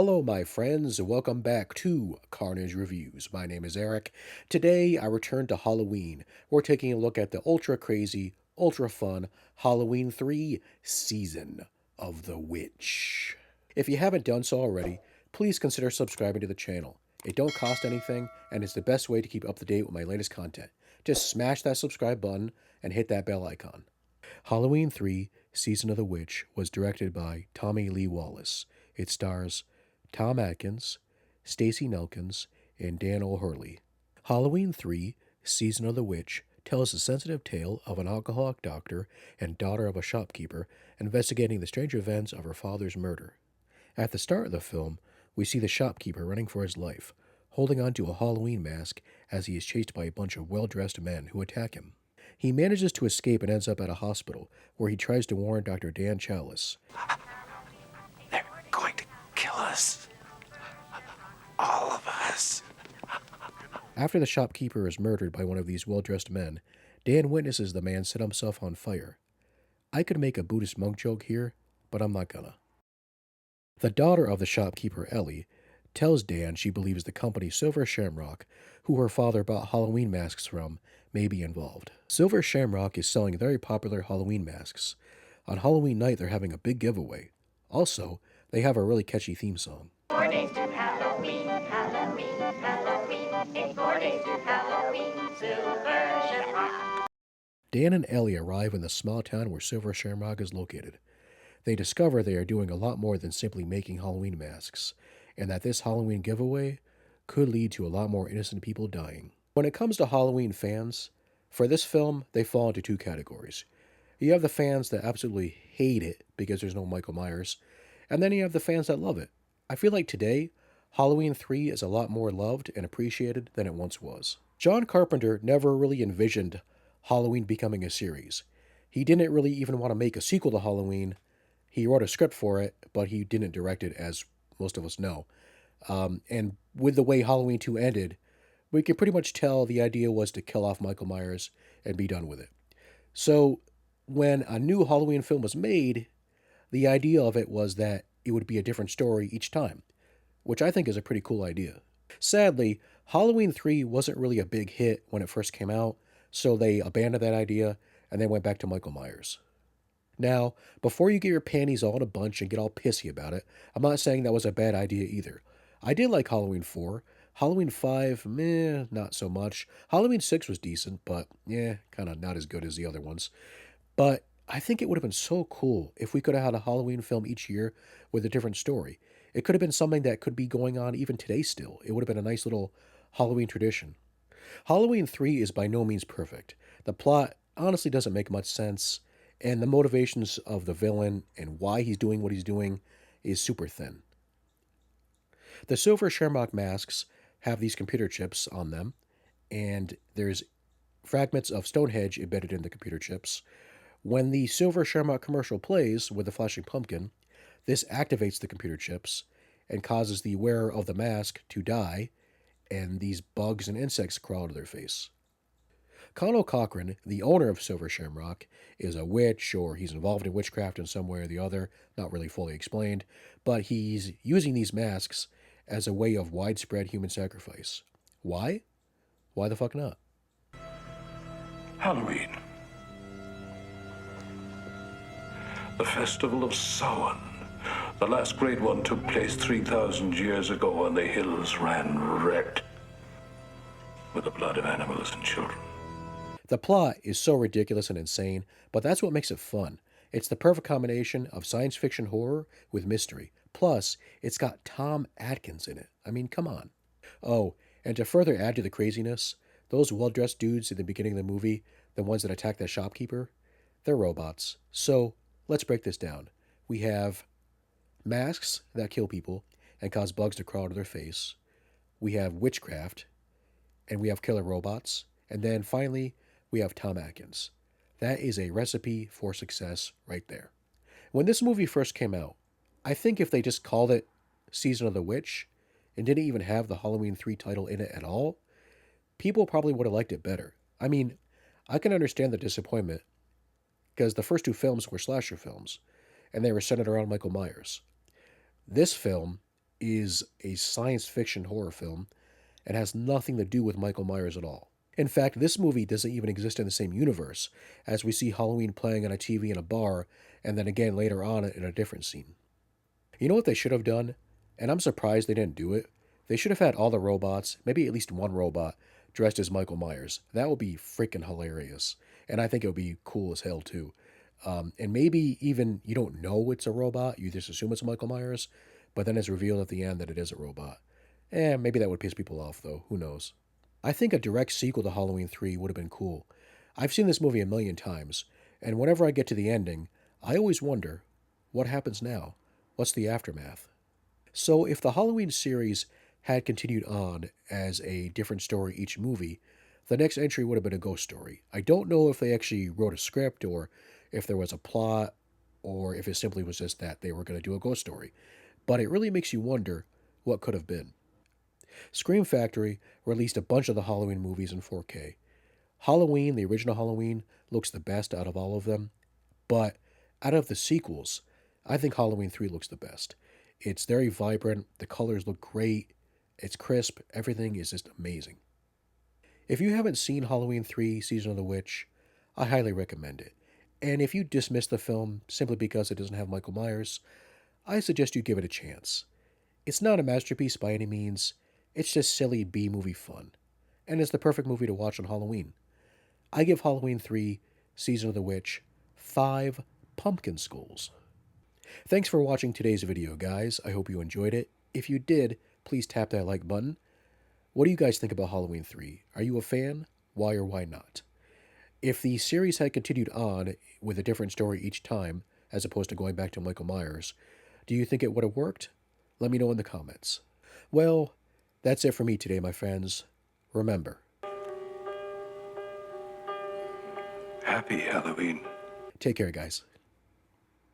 Hello, my friends, and welcome back to Carnage Reviews. My name is Eric. Today, I return to Halloween. We're taking a look at the ultra crazy, ultra fun Halloween 3 Season of the Witch. If you haven't done so already, please consider subscribing to the channel. It don't cost anything, and it's the best way to keep up to date with my latest content. Just smash that subscribe button and hit that bell icon. Halloween 3 Season of the Witch was directed by Tommy Lee Wallace. It stars Tom Atkins, Stacey Nelkins, and Dan O'Hurley. Halloween 3 Season of the Witch tells the sensitive tale of an alcoholic doctor and daughter of a shopkeeper investigating the strange events of her father's murder. At the start of the film, we see the shopkeeper running for his life, holding onto a Halloween mask as he is chased by a bunch of well-dressed men who attack him. He manages to escape and ends up at a hospital, where he tries to warn Dr. Dan Chalice. They're going to kill us. All of us. After the shopkeeper is murdered by one of these well-dressed men, Dan witnesses the man set himself on fire. I could make a Buddhist monk joke here, but I'm not gonna. The daughter of the shopkeeper, Ellie, tells Dan she believes the company Silver Shamrock, who her father bought Halloween masks from, may be involved. Silver Shamrock is selling very popular Halloween masks. On Halloween night, they're having a big giveaway. Also, they have a really catchy theme song. 4 days to Halloween, Halloween, Halloween. In 4 days to Halloween, Silver Shamrock. Dan and Ellie arrive in the small town where Silver Shamrock is located. They discover they are doing a lot more than simply making Halloween masks, and that this Halloween giveaway could lead to a lot more innocent people dying. When it comes to Halloween fans, for this film, they fall into two categories. You have the fans that absolutely hate it because there's no Michael Myers, and then you have the fans that love it. I feel like today, Halloween 3 is a lot more loved and appreciated than it once was. John Carpenter never really envisioned Halloween becoming a series. He didn't really even want to make a sequel to Halloween. He wrote a script for it, but he didn't direct it, as most of us know. And with the way Halloween 2 ended, we can pretty much tell the idea was to kill off Michael Myers and be done with it. So when a new Halloween film was made, the idea of it was that it would be a different story each time, which I think is a pretty cool idea. Sadly, Halloween 3 wasn't really a big hit when it first came out, so they abandoned that idea and then went back to Michael Myers. Now, before you get your panties all in a bunch and get all pissy about it, I'm not saying that was a bad idea either. I did like Halloween 4. Halloween 5, meh, not so much. Halloween 6 was decent, but yeah, kind of not as good as the other ones. But I think it would have been so cool if we could have had a Halloween film each year with a different story. It could have been something that could be going on even today still. It would have been a nice little Halloween tradition. Halloween 3 is by no means perfect. The plot honestly doesn't make much sense, and the motivations of the villain and why he's doing what he's doing is super thin. The Silver Shamrock masks have these computer chips on them, and there's fragments of Stonehenge embedded in the computer chips. When the Silver Shamrock commercial plays with the flashing pumpkin, this activates the computer chips and causes the wearer of the mask to die, and these bugs and insects crawl to their face. Connell Cochran, the owner of Silver Shamrock, is a witch, or he's involved in witchcraft in some way or the other, not really fully explained, but he's using these masks as a way of widespread human sacrifice. Why? Why the fuck not? Halloween. The Festival of Samhain. The last great one took place 3,000 years ago, and the hills ran red with the blood of animals and children. The plot is so ridiculous and insane, but that's what makes it fun. It's the perfect combination of science fiction horror with mystery. Plus, it's got Tom Atkins in it. I mean, come on. Oh, and to further add to the craziness, those well-dressed dudes in the beginning of the movie, the ones that attack the shopkeeper, they're robots. So, let's break this down. We have masks that kill people and cause bugs to crawl to their face. We have witchcraft, and we have killer robots. And then finally, we have Tom Atkins. That is a recipe for success right there. When this movie first came out, I think if they just called it Season of the Witch and didn't even have the Halloween 3 title in it at all, people probably would have liked it better. I mean, I can understand the disappointment because the first two films were slasher films and they were centered around Michael Myers. This film is a science fiction horror film and has nothing to do with Michael Myers at all. In fact, this movie doesn't even exist in the same universe, as we see Halloween playing on a TV in a bar, and then again later on in a different scene. You know what they should have done? And I'm surprised they didn't do it. They should have had all the robots, maybe at least one robot, dressed as Michael Myers. That would be freaking hilarious. And I think it would be cool as hell, too. And maybe even you don't know it's a robot, you just assume it's Michael Myers, but then it's revealed at the end that it is a robot. Maybe that would piss people off, though. Who knows? I think a direct sequel to Halloween 3 would have been cool. I've seen this movie a million times, and whenever I get to the ending, I always wonder, what happens now? What's the aftermath? So, if the Halloween series had continued on as a different story each movie, the next entry would have been a ghost story. I don't know if they actually wrote a script or if there was a plot or if it simply was just that they were going to do a ghost story. But it really makes you wonder what could have been. Scream Factory released a bunch of the Halloween movies in 4K. Halloween, the original Halloween, looks the best out of all of them, but out of the sequels, I think Halloween 3 looks the best. It's very vibrant, the colors look great, it's crisp, everything is just amazing. If you haven't seen Halloween 3 Season of the Witch, I highly recommend it. And if you dismiss the film simply because it doesn't have Michael Myers, I suggest you give it a chance. It's not a masterpiece by any means, it's just silly B movie fun. And it's the perfect movie to watch on Halloween. I give Halloween 3 Season of the Witch 5 pumpkin skulls. Thanks for watching today's video, guys. I hope you enjoyed it. If you did, please tap that like button. What do you guys think about Halloween 3? Are you a fan? Why or why not? If the series had continued on with a different story each time, as opposed to going back to Michael Myers, do you think it would have worked? Let me know in the comments. Well, that's it for me today, my friends. Remember, Happy Halloween. take care, guys.